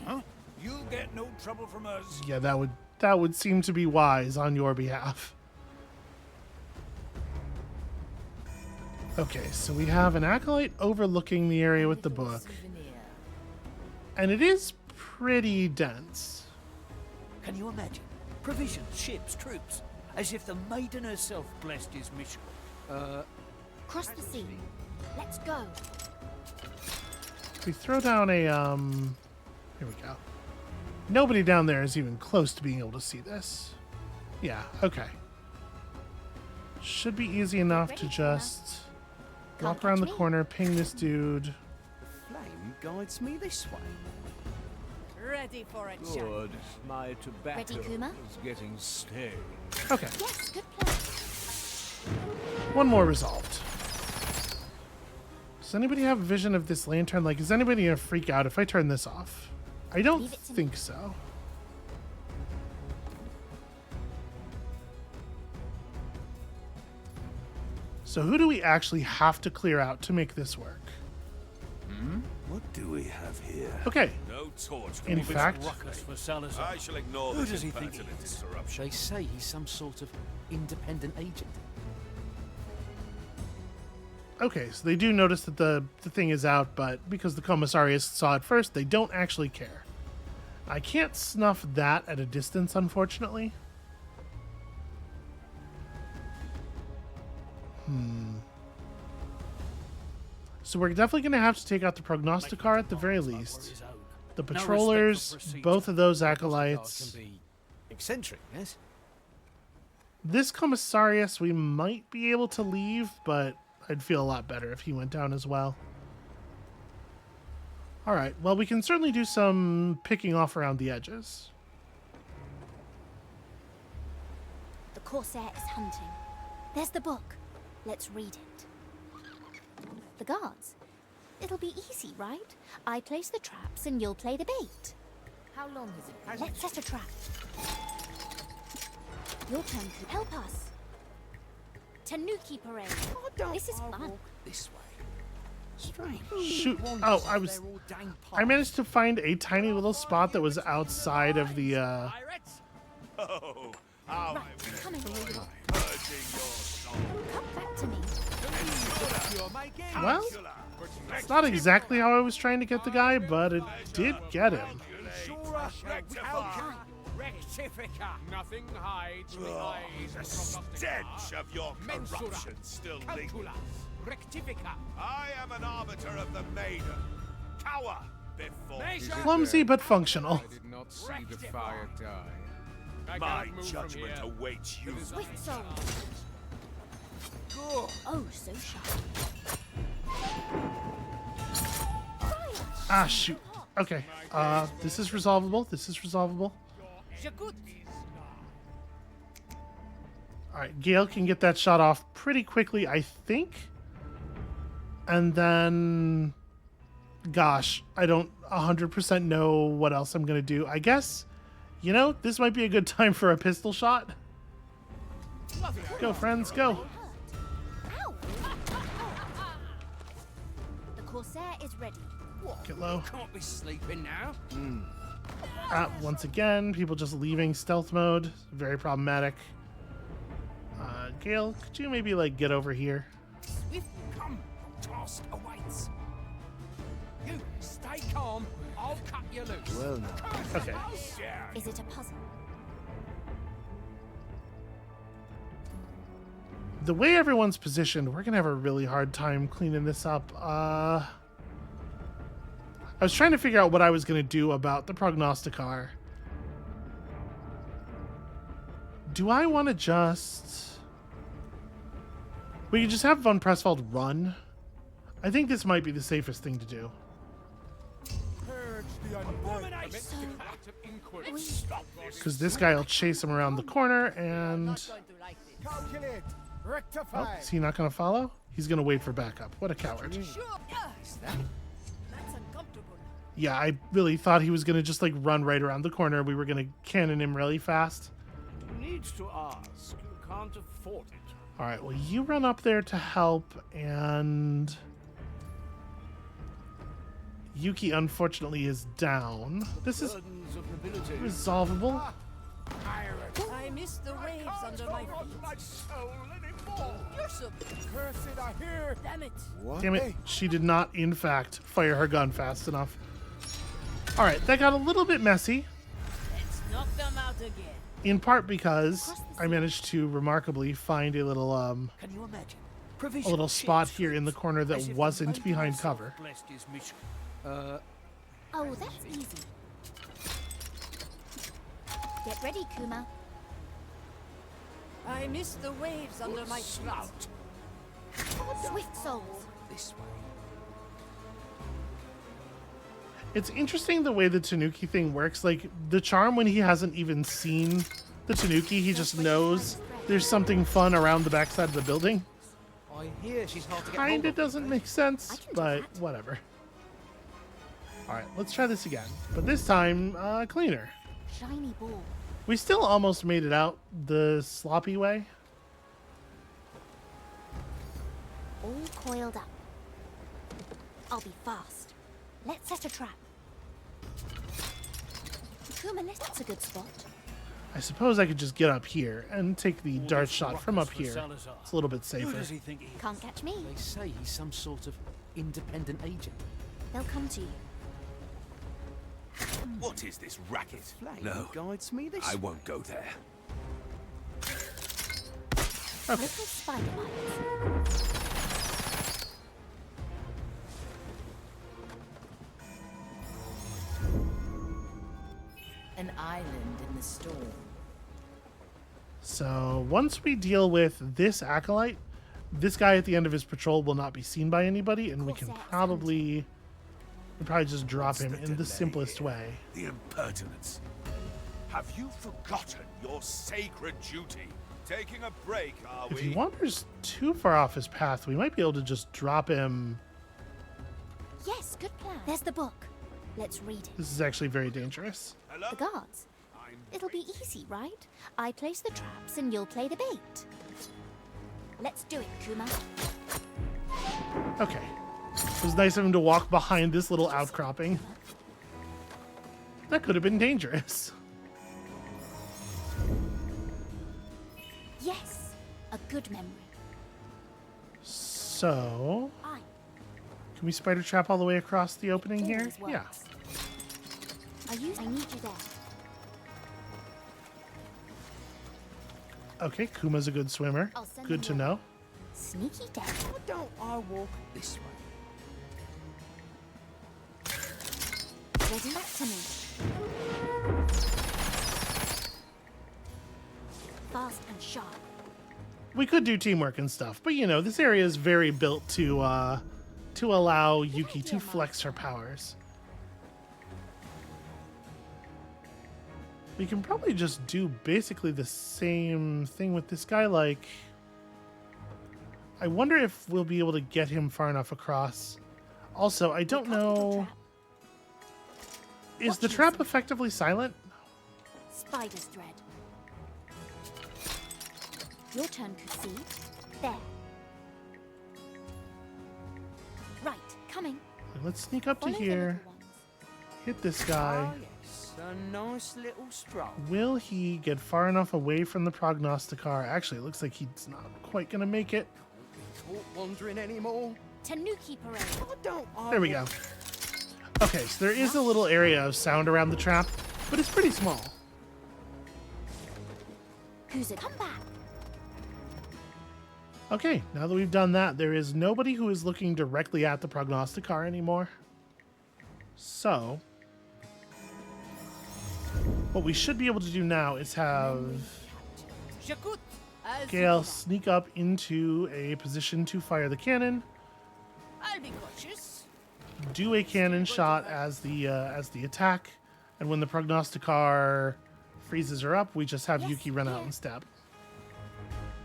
Huh? You'll get no trouble from us. Yeah, that would seem to be wise on your behalf. Okay, so we have an acolyte overlooking the area with the book. And it is pretty dense. Can you imagine? Provisions, ships, troops. As if the maiden herself blessed his mission. Cross the sea. Let's go. We throw down a, here we go. Nobody down there is even close to being able to see this. Yeah, okay. Should be easy enough to just walk around the corner, ping this dude. Flame guides me this way. Ready for a challenge. Good. My tobacco Ready, Kuma? is getting stale. Okay, Yes, good plan. one more resolved. Does anybody have a vision of this lantern? Like, is anybody gonna freak out if I turn this off? I don't Leave it to me. think so. So who do we actually have to clear out to make this work? What do we have here? Okay, No torch. in fact, For Salazar. I shall ignore Who this does he think he impertinent is? interruption. They say he's some sort of independent agent. okay, so they do notice that the thing is out, but because the commissarius saw it first, they don't actually care. I can't snuff that at a distance, unfortunately. So we're definitely going to have to take out the prognosticar at the very least. The patrollers, both of those acolytes. Can be eccentric, yes? This commissarius we might be able to leave, but I'd feel a lot better if he went down as well. Alright, well we can certainly do some picking off around the edges. The Corsair is hunting. There's the book. Let's read it. The guards. It'll be easy, right? I place the traps and you'll play the bait. How long has it been? Let's set a trap. Your turn to help us. Tanuki Parade. This is fun. This way. Strange. Shoot. Oh, I managed to find a tiny little spot that was outside of the, Oh, how Right, coming. Come back to me. well, it's not exactly how I was trying to get the guy, but it did get him. Rectifica. Nothing hides from the eyes The of stench of your corruption still lingers. Rectifica. I am an arbiter of the maiden. Cower before me. Clumsy but functional. I did not see the fire die. I My cannot move from judgment here. awaits you. Swift soul. Oh, so sharp. Ah, shoot. Okay. This is resolvable. This is resolvable. Alright, Gale can get that shot off pretty quickly, I think. And then... Gosh, I don't 100% know what else I'm going to do. I guess, you know, this might be a good time for a pistol shot. Go, friends, go. Ow! The Corsair is ready. Get low. Can't be sleeping now. Once again, people just leaving stealth mode. Very problematic. Gale, could you maybe, like, get over here? Swift come. Task awaits. You stay calm. I'll cut you loose. Well, now. Okay. Is it a puzzle? The way everyone's positioned, we're gonna have a really hard time cleaning this up. I was trying to figure out what I was gonna do about the prognosticar. Do I want to just... We could just have Von Pressfeld run. I think this might be the safest thing to do. Because this guy will chase him around the corner and... Oh, is he not going to follow? He's going to wait for backup. What a coward. Yeah, I really thought he was going to just like run right around the corner. We were going to cannon him really fast. Needs to ask. You can't afford it. All right, well, you run up there to help, and Yuki unfortunately is down. This is resolvable. I miss the waves under my feet. You're so cursed, I hear. Damn it. Damn it, she did not, in fact, fire her gun fast enough. All right, that got a little bit messy. Let's knock them out again. In part because I managed to remarkably find a little Can you imagine? a Provision little spot ships, here in the corner as that if the wasn't maiden behind herself cover. blessed his mission. Oh, that's easy. Get ready, Kuma. I miss the waves under my feet. Slout. Swift souls. This way. It's interesting the way the Tanuki thing works. Like, the charm, when he hasn't even seen the Tanuki, he just knows there's something fun around the backside of the building. I hear she's hard to get hold Kinda of. doesn't make sense, but whatever. Alright, let's try this again. But this time, cleaner. Shiny ball. We still almost made it out the sloppy way. All coiled up. I'll be fast. Let's set a trap. Kuma, that's a good spot. I suppose I could just get up here and take the dart shot from up here. It's a little bit Who safer. does he think he is? Can't catch me. They say he's some sort of independent agent. They'll come to you. What is this racket? Flame No, guides me this I way. won't go there. Little spider bites. An island in the storm. So once we deal with this acolyte, this guy at the end of his patrol will not be seen by anybody, and we can probably just drop him in the simplest way. The impertinence. Have you forgotten your sacred duty? Taking a break, are If he wanders too far off his path, we might be able to just drop him. Yes, good plan. There's the book. Let's read it. This is actually very dangerous. Hello? The guards. It'll be easy, right? I place the traps and you'll play the bait. Let's do it, Kuma. Okay. It was nice of him to walk behind this little outcropping. That could have been dangerous. Yes, a good memory. So, I. can we spider trap all the way across the opening here? Always works. Yeah. I need you there. Okay, Kuma's a good swimmer. I'll send Good him to word. know. Sneaky dead. Why don't I walk this way? Ready back to me. Fast and sharp. We could do teamwork and stuff, but you know, this area is very built to allow Yuki to flex her powers. We can probably just do basically the same thing with this guy, like... I wonder if we'll be able to get him far enough across. Also, I don't know... Is the trap effectively silent? Spider's thread. Your turn, Kusi. There. Right, coming. Let's sneak up to Follow the here. little ones. Hit this guy. Ah, yes, a nice little stroll. Will he get far enough away from the prognosticar? Actually, it looks like he's not quite gonna make it. Not wandering anymore. Tanuki parade. Why don't I There we go. Okay, so there is a little area of sound around the trap, but it's pretty small. Kusa, come back. Okay, now that we've done that, there is nobody who is looking directly at the prognosticar anymore. So, what we should be able to do now is have Jakut, as Gale sneak up into a position to fire the cannon, I'll be cautious. do a cannon shot as the attack, and when the prognosticar freezes her up, we just have Yes, Yuki run out yeah. and stab.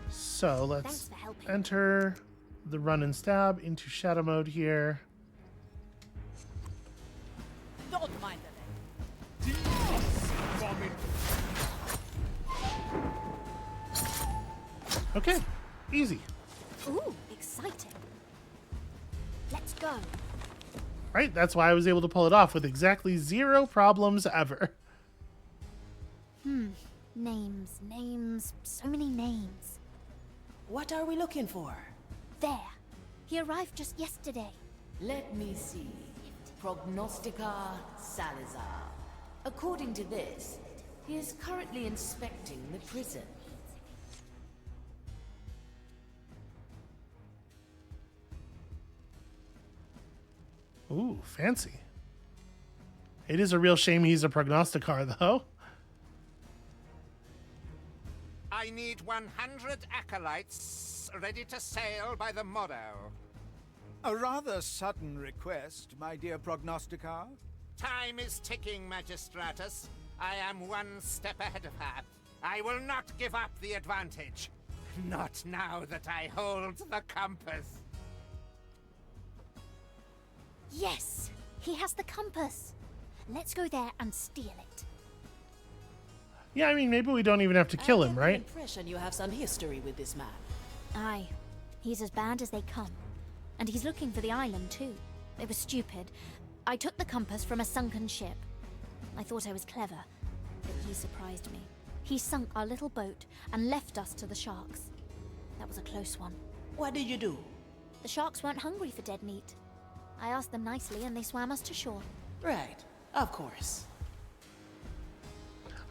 So Thanks let's for helping. enter the run and stab into shadow mode here. Don't mind the Okay, easy. Ooh, exciting. Let's go. Right, that's why I was able to pull it off with exactly 0 problems ever. Names, so many names. What are we looking for? There. He arrived just yesterday. Let me see. Prognostica Salazar. According to this, he is currently inspecting the prison. Ooh, fancy. It is a real shame he's a prognosticar, though. I need 100 acolytes ready to sail by the morrow. A rather sudden request, my dear prognosticar. Time is ticking, Magistratus. I am one step ahead of her. I will not give up the advantage. Not now that I hold the compass. Yes, he has the compass. Let's go there and steal it. Yeah, I mean, maybe we don't even have to kill I him, get right? the impression you have some history with this man. Aye, he's as bad as they come. And he's looking for the island too. It was stupid. I took the compass from a sunken ship. I thought I was clever, but he surprised me. He sunk our little boat and left us to the sharks. That was a close one. What did you do? The sharks weren't hungry for dead meat. I asked them nicely and they swam us to shore. Right, of course.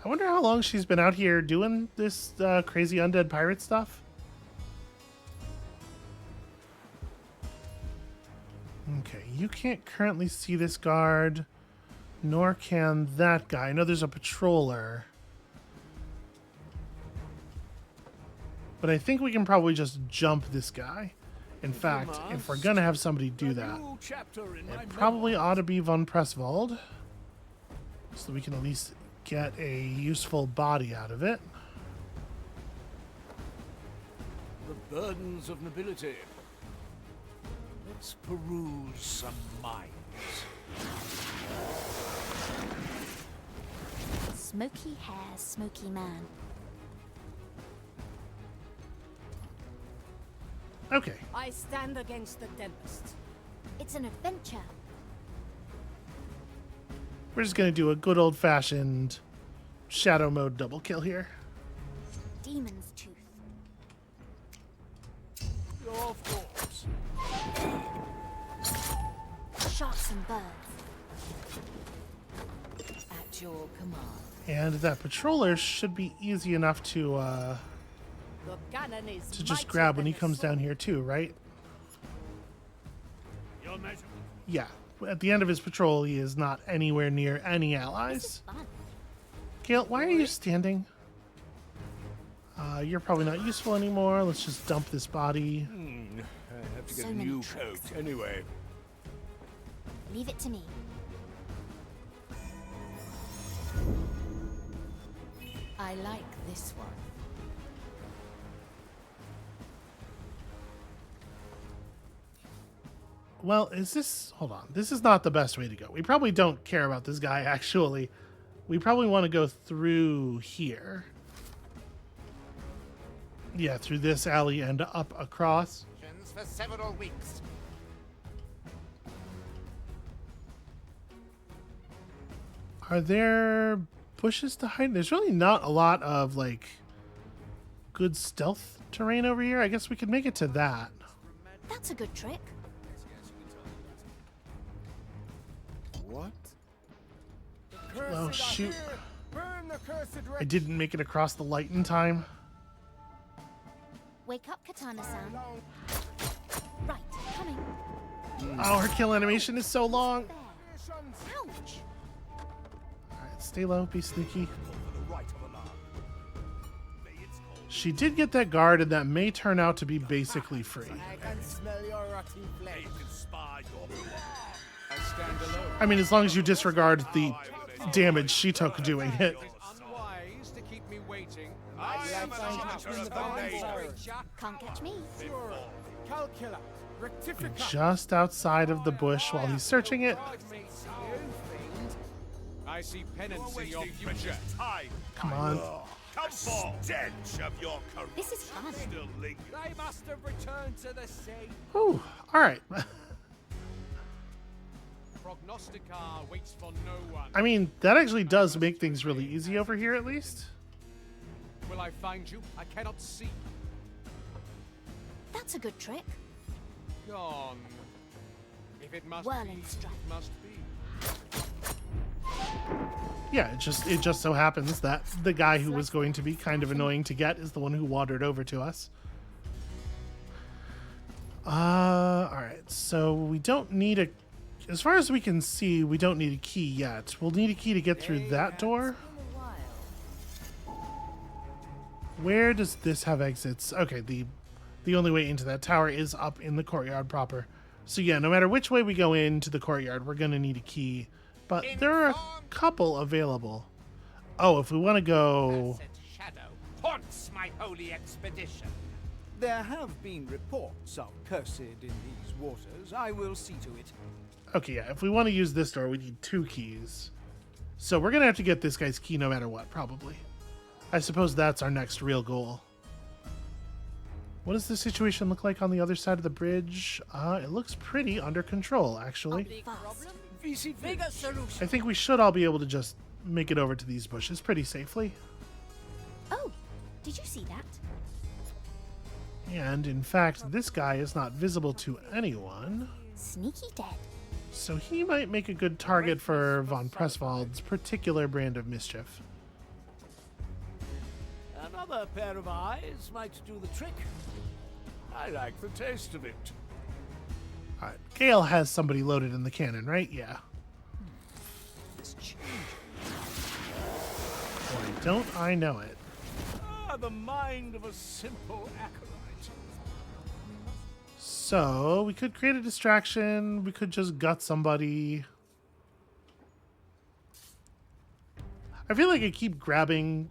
I wonder how long she's been out here doing this crazy undead pirate stuff. Okay, you can't currently see this guard, nor can that guy. I know there's a patroller. But I think we can probably just jump this guy. In fact, if we're gonna have somebody do that, it probably ought to be von Presswald, so that we can at least get a useful body out of it. Burdens of nobility. Let's peruse some minds. Smoky hair, smoky man. Okay. I stand against the Tempest. It's an adventure. We're just gonna do a good old-fashioned shadow mode double kill here. Demon's tooth. Your thoughts. Sharks and birds. At your command. And that patroller should be easy enough to The cannon is just mightier grab when than he a comes down sword. here too, right? Your measure. Yeah. At the end of his patrol, he is not anywhere near any This is allies. fun. Gale, why are you standing? You're probably not useful anymore. Let's just dump this body. I have to get So a many new tricks. coat anyway. Leave it to me. I like this one. Well, is this... Hold on. This is not the best way to go. We probably don't care about this guy, actually. We probably want to go through here. Yeah, through this alley and up across. For several weeks. Are there bushes to hide? There's really not a lot of, like, good stealth terrain over here. I guess we could make it to that. That's a good trick. What? Oh, shoot. Burn the cursed I didn't make it across the light in time. Wake up, Katana-san. Right, coming. Oh, her kill animation is so long. There. Ouch! Alright, stay low, be sneaky. She did get that guard, and that may turn out to be basically free. I can smell your rotten flesh. I stand alone. I mean, as long as you disregard the damage she took doing it. Unwise to keep me waiting. Can't catch me. Calcula. Rectifica. Just outside of the bush while he's searching it. I see penance in your future. Come on. Stench of your This is fun. I must have returned to the sea. Whew. Alright. Prognostica waits for no one. I mean, that actually does make things really easy over here, at least. Will I find you? I cannot see. That's a good trick. Gone. If it must Whirling be, strike. it must be. Yeah, it just so happens that the guy who was going to be kind of annoying to get is the one who wandered over to us. Alright, so we don't need a... As far as we can see, we don't need a key yet. We'll need a key to get through that door. Where does this have exits? Okay, the only way into that tower is up in the courtyard proper. So yeah, no matter which way we go into the courtyard, we're going to need a key. But there are a couple available. Oh, if we want to go... Shadow haunts my holy expedition. There have been reports of cursed in these waters. I will see to it. Okay, yeah, if we want to use this door, we need 2 keys. So we're going to have to get this guy's key no matter what, probably. I suppose that's our next real goal. What does the situation look like on the other side of the bridge? It looks pretty under control, actually. I think we should all be able to just make it over to these bushes pretty safely. Oh, did you see that? And, in fact, this guy is not visible to anyone. Sneaky dead. So he might make a good target for von Presswald's particular brand of mischief. Another pair of eyes might do the trick. I like the taste of it. Alright, Gale has somebody loaded in the cannon, right? Yeah. Boy, don't I know it. Ah, the mind of a simple acolyte. So, we could create a distraction. We could just gut somebody. I feel like I keep grabbing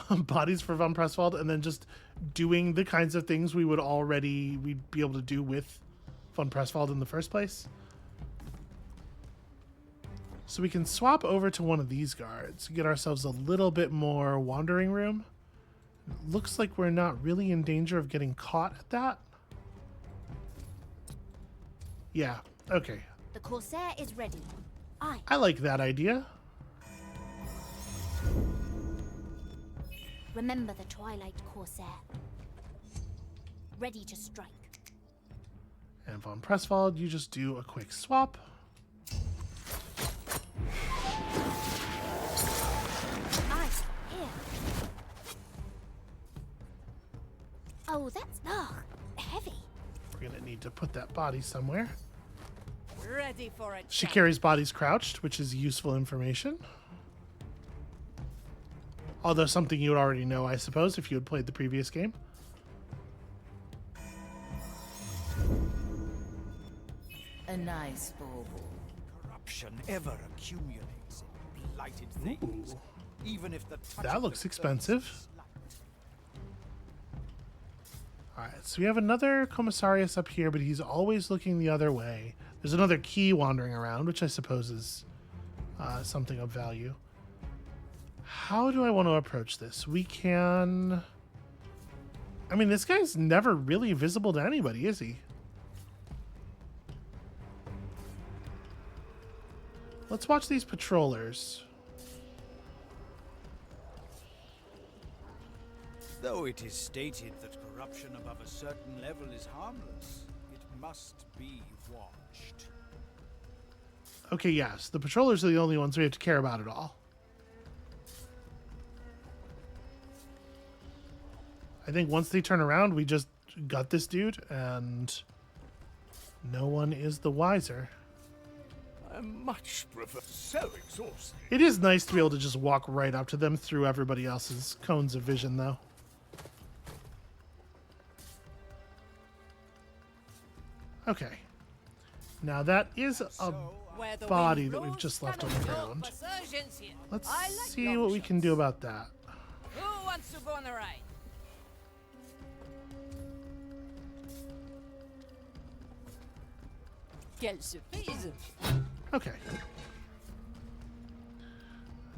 bodies for Von Presswald and then just doing the kinds of things we'd be able to do with Von Presswald in the first place. So we can swap over to one of these guards, get ourselves a little bit more wandering room. Looks like we're not really in danger of getting caught at that. Yeah, okay. The Corsair is ready. I like that idea. Remember the Twilight Corsair. Ready to strike. And Von Presswald, you just do a quick swap. Here. Oh, that's heavy. We're gonna need to put that body somewhere. Ready for it. She carries bodies crouched, which is useful information. Although something you would already know, I suppose, if you had played the previous game. A nice bauble. Corruption ever accumulates in blighted things. Even if the touch That of looks the expensive. curse is slight. Alright, so we have another commissarius up here, but he's always looking the other way. There's another key wandering around, which I suppose is something of value. How do I want to approach this? We can... I mean, this guy's never really visible to anybody, is he? Let's watch these patrollers. Though it is stated that corruption above a certain level is harmless, it must be watched. Okay, yes, the patrollers are the only ones we have to care about at all. I think once they turn around, we just got this dude, and no one is the wiser. I much prefer. So exhausting. It is nice to be able to just walk right up to them through everybody else's cones of vision, though. Okay. Now that is a body that we've just left on the ground. Let's see what we can do about that. Who wants to go on the ride? Quelle surprise! Okay.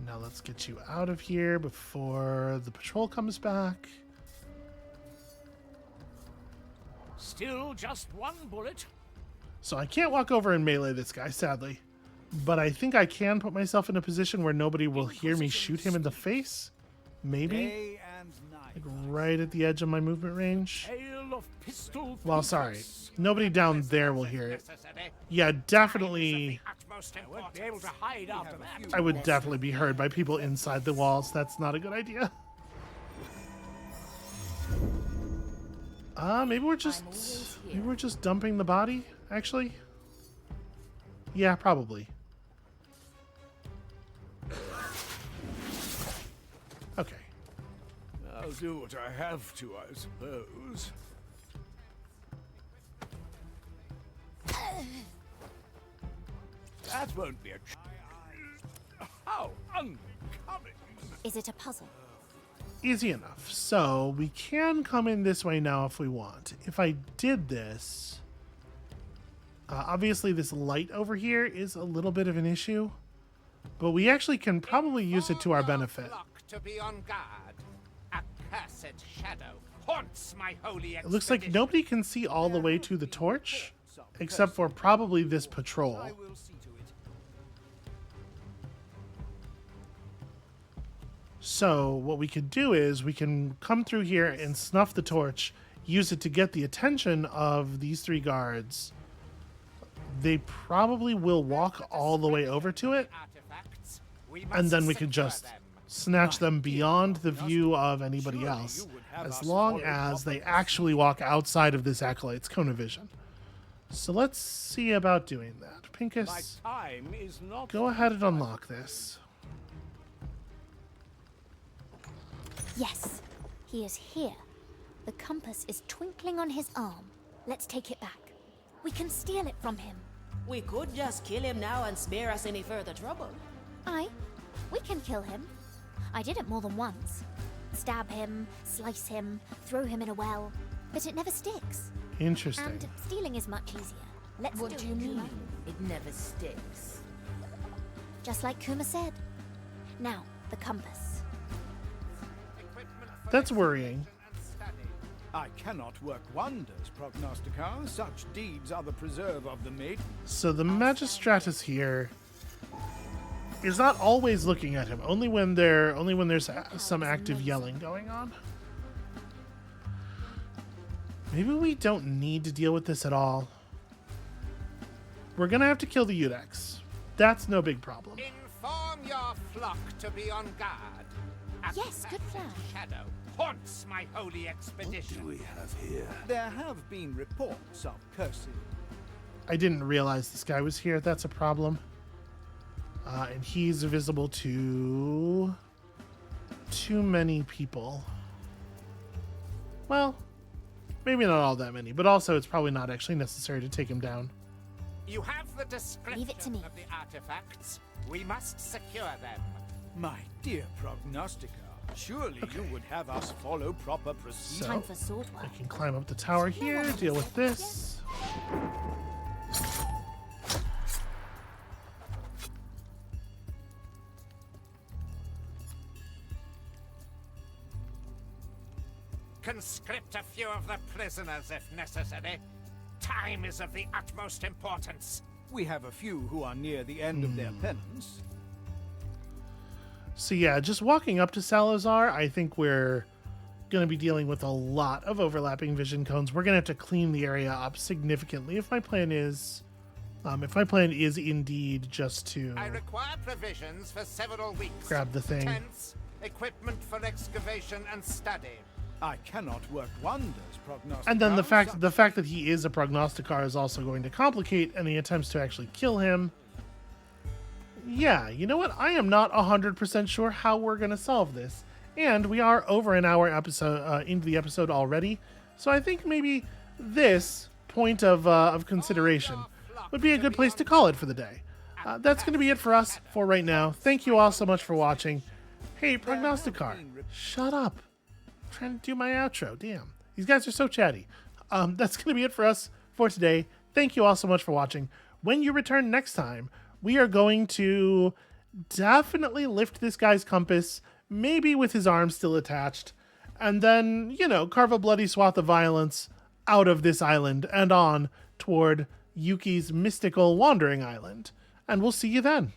Now let's get you out of here before the patrol comes back. Still just one bullet. So I can't walk over and melee this guy, sadly. But I think I can put myself in a position where nobody will hear me shoot him in the face. Maybe. Day and night. Like right at the edge of my movement range. Hail of pistol Well, sorry. thinkers. Nobody down there will hear it. Yeah, definitely. I won't be able to hide after that. I would definitely be heard by people inside the walls. That's not a good idea. Maybe we're just dumping the body, actually. Yeah, probably. Okay. I'll do what I have to, I suppose. That won't be a How uncommon. Is it a puzzle? Easy enough. So we can come in this way now if we want. If I did this, obviously this light over here is a little bit of an issue, but we actually can probably use it to our benefit. To be on guard. A cursed shadow haunts my holy It looks like nobody can see all the way to the torch, except for probably this patrol. I will see to it. So what we could do is we can come through here and snuff the torch, use it to get the attention of these three guards. They probably will walk all the way over to it, and then we could just snatch them beyond the view of anybody else, as long as they actually walk outside of this acolyte's cone of vision. So let's see about doing that. Pincus, Time is not. go ahead and unlock this. Yes, he is here. The compass is twinkling on his arm. Let's take it back. We can steal it from him. We could just kill him now and spare us any further trouble. Aye, we can kill him. I did it more than once. Stab him, slice him, throw him in a well, but it never sticks. Interesting. And stealing is much easier. Let's What do you it, mean? Kuma. It never sticks. Just like Kuma said. Now, the compass. That's worrying. I cannot work wonders, Prognosticar. Such deeds are the preserve of the maiden. So the Magistratus here is not always looking at him. Only when there's some active yelling going on. Maybe we don't need to deal with this at all. We're gonna have to kill the Udex. That's no big problem. Inform your flock to be on guard. Yes, good plan. Shadow haunts my holy expedition. What do we have here? There have been reports of cursing. I didn't realize this guy was here. That's a problem. And he's visible to too many people. Well, maybe not all that many, but also it's probably not actually necessary to take him down. You have the description Leave it to me. of the artifacts. We must secure them. My dear Prognosticar, surely you would have us follow proper procedure. Time for sword work. I can climb up the tower here, deal with this. Conscript a few of the prisoners if necessary. Time is of the utmost importance. We have a few who are near the end of their penance. So yeah, just walking up to Salazar, I think we're going to be dealing with a lot of overlapping vision cones. We're going to have to clean the area up significantly if my plan is indeed just to I require provisions for several weeks. grab the thing. Tents, equipment for excavation and study. I cannot work wonders, Prognosticar. And then the fact that he is a prognosticar is also going to complicate any attempts to actually kill him. Yeah, you know what? I am not 100% sure how we're going to solve this. And we are over an hour into the episode already. So I think maybe this point of consideration would be a good place to call it for the day. That's going to be it for us for right now. Thank you all so much for watching. Hey, Prognosticar, shut up. I'm trying to do my outro. Damn. These guys are so chatty. That's going to be it for us for today. Thank you all so much for watching. When you return next time, we are going to definitely lift this guy's compass, maybe with his arm still attached, and then, carve a bloody swath of violence out of this island and on toward Yuki's mystical wandering island. And we'll see you then.